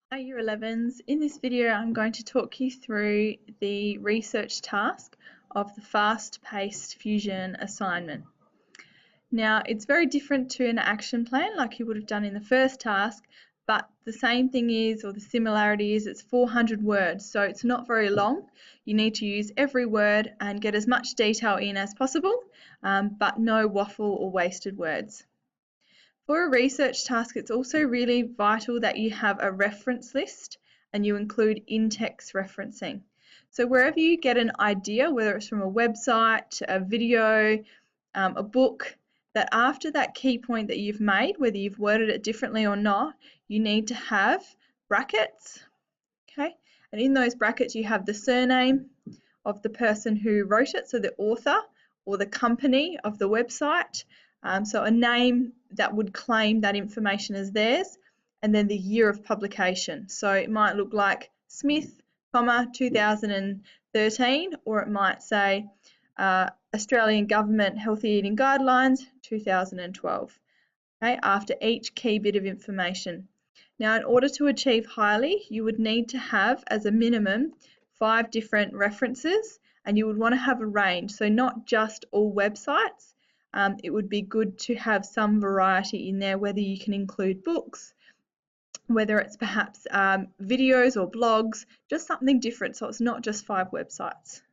Hi Year 11s. In this video I'm going to talk you through the research task of the fast-paced fusion assignment. Now it's very different to an action plan like you would have done in the first task, but the same thing is, or the similarity is, it's 400 words, so it's not very long. You need to use every word and get as much detail in as possible, but no waffle or wasted words. For a research task, it's also really vital that you have a reference list and you include in-text referencing. So wherever you get an idea, whether it's from a website, a video, a book, that after that key point that you've made, whether you've worded it differently or not, you need to have brackets, okay? And in those brackets you have the surname of the person who wrote it, so the author, or the company of the website, so a name that would claim that information as theirs, and then the year of publication. So it might look like Smith, 2013, or it might say Australian Government Healthy Eating Guidelines 2012, okay, after each key bit of information. Now, in order to achieve highly, you would need to have, as a minimum, 5 different references, and you would want to have a range, so not just all websites. It would be good to have some variety in there, whether you can include books, whether it's perhaps videos or blogs, just something different, so it's not just 5 websites.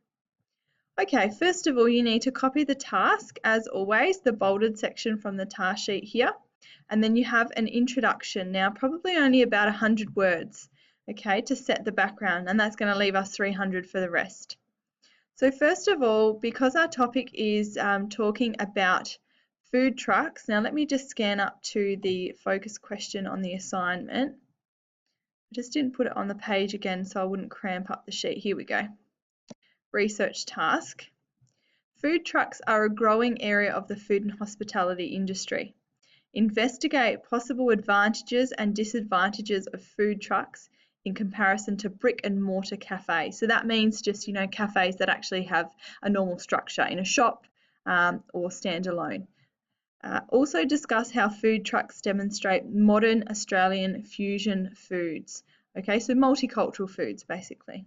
Okay, first of all, you need to copy the task, as always, the bolded section from the task sheet here, and then you have an introduction, now probably only about 100 words, okay, to set the background, and that's going to leave us 300 for the rest. So first of all, because our topic is talking about food trucks, now let me just scan up to the focus question on the assignment. I just didn't put it on the page again so I wouldn't cramp up the sheet. Here we go. Research task. Food trucks are a growing area of the food and hospitality industry. Investigate possible advantages and disadvantages of food trucks in comparison to brick and mortar cafes. So that means just, cafes that actually have a normal structure in a shop or standalone. Also discuss how food trucks demonstrate modern Australian fusion foods. Okay, so multicultural foods basically.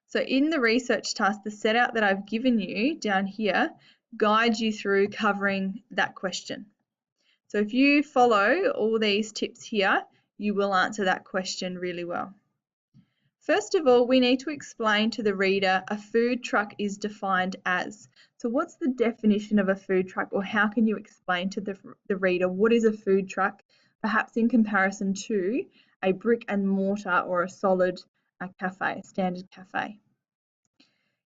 So in the research task, the set out that I've given you down here guides you through covering that question. So if you follow all these tips here, you will answer that question really well. First of all, we need to explain to the reader a food truck is defined as. So what's the definition of a food truck, or how can you explain to the reader what is a food truck, perhaps in comparison to a brick and mortar or a solid cafe, a standard cafe.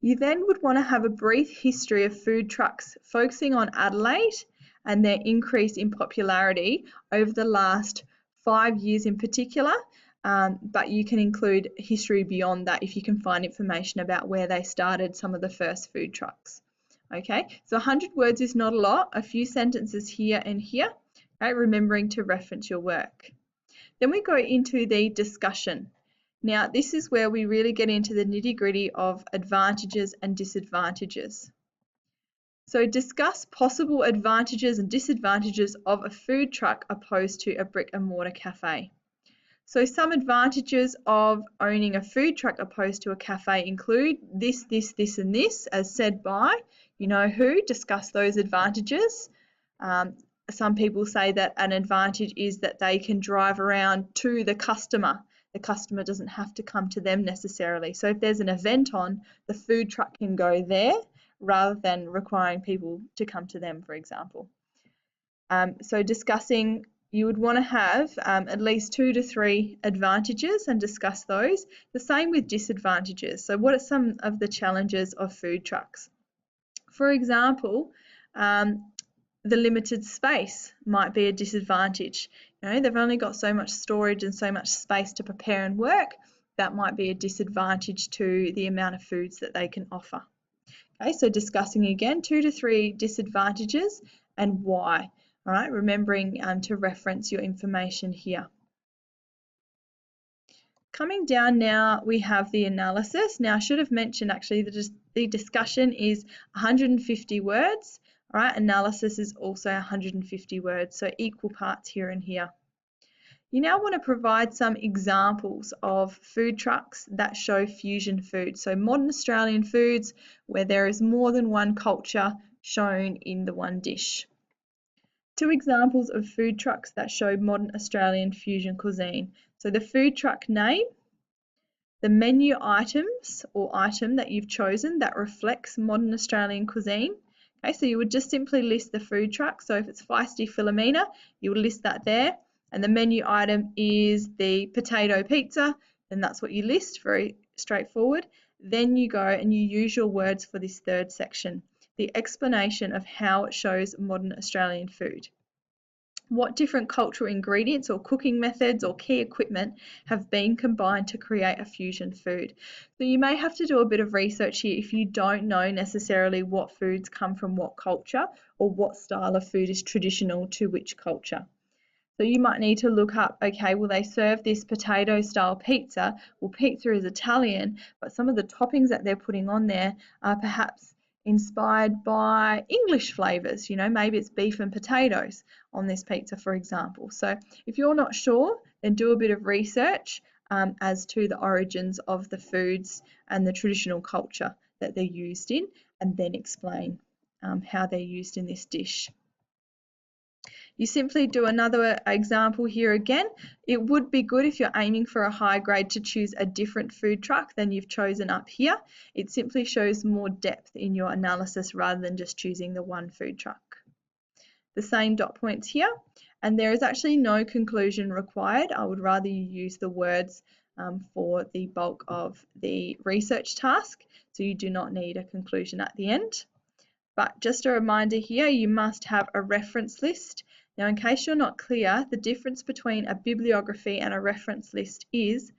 You then would want to have a brief history of food trucks, focusing on Adelaide and their increase in popularity over the last 5 years in particular, but you can include history beyond that if you can find information about where they started some of the first food trucks. Okay, so 100 words is not a lot, a few sentences here and here, okay, remembering to reference your work. Then we go into the discussion. Now, this is where we really get into the nitty-gritty of advantages and disadvantages. So discuss possible advantages and disadvantages of a food truck opposed to a brick and mortar cafe. So some advantages of owning a food truck opposed to a cafe include this, and this, as said by you know who. Discuss those advantages. Some people say that an advantage is that they can drive around to the customer. The customer doesn't have to come to them necessarily. So if there's an event on, the food truck can go there rather than requiring people to come to them, for example. So discussing, you would want to have at least 2 to 3 advantages and discuss those. The same with disadvantages. So what are some of the challenges of food trucks? For example, the limited space might be a disadvantage. They've only got so much storage and so much space to prepare and work. That might be a disadvantage to the amount of foods that they can offer. Okay, so discussing again 2 to 3 disadvantages and why. All right, remembering to reference your information here. Coming down now, we have the analysis. Now, I should have mentioned actually that the discussion is 150 words. All right, analysis is also 150 words, so equal parts here and here. You now want to provide some examples of food trucks that show fusion food. So modern Australian foods where there is more than one culture shown in the one dish. 2 examples of food trucks that show modern Australian fusion cuisine. So the food truck name, the menu items or item that you've chosen that reflects modern Australian cuisine. Okay, so you would just simply list the food truck. So if it's Feisty Philomena, you would list that there. And the menu item is the potato pizza, then that's what you list, very straightforward. Then you go and you use your words for this third section, the explanation of how it shows modern Australian food. What different cultural ingredients or cooking methods or key equipment have been combined to create a fusion food? So you may have to do a bit of research here if you don't know necessarily what foods come from what culture or what style of food is traditional to which culture. So you might need to look up, okay, well they serve this potato style pizza. Well, pizza is Italian, but some of the toppings that they're putting on there are perhaps inspired by English flavours. You know, maybe it's beef and potatoes on this pizza, for example. So if you're not sure, then do a bit of research as to the origins of the foods and the traditional culture that they're used in, and then explain how they're used in this dish. You simply do another example here again. It would be good if you're aiming for a high grade to choose a different food truck than you've chosen up here. It simply shows more depth in your analysis rather than just choosing the one food truck. The same dot points here, and there is actually no conclusion required. I would rather you use the words for the bulk of the research task, so you do not need a conclusion at the end. But just a reminder here, you must have a reference list. Now, in case you're not clear, the difference between a bibliography and a reference list is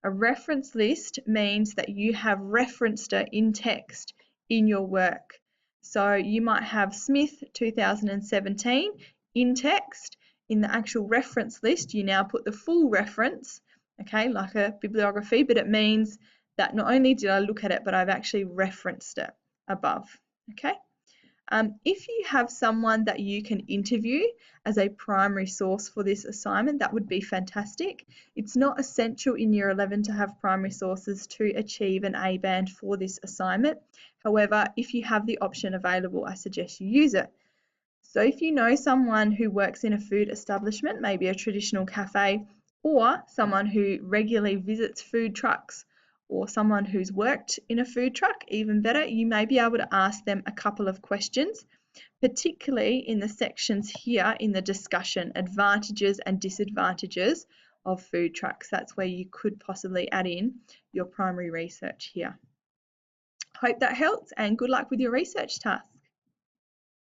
a reference list means that you have referenced it in text in your work. So you might have Smith 2017 in text. In the actual reference list, you now put the full reference, okay, like a bibliography, but it means that not only did I look at it, but I've actually referenced it above, okay? If you have someone that you can interview as a primary source for this assignment, that would be fantastic. It's not essential in Year 11 to have primary sources to achieve an A band for this assignment. However, if you have the option available, I suggest you use it. So if you know someone who works in a food establishment, maybe a traditional cafe, or someone who regularly visits food trucks, or someone who's worked in a food truck, even better, you may be able to ask them a couple of questions, particularly in the sections here in the discussion, advantages and disadvantages of food trucks. That's where you could possibly add in your primary research here. Hope that helps, and good luck with your research task.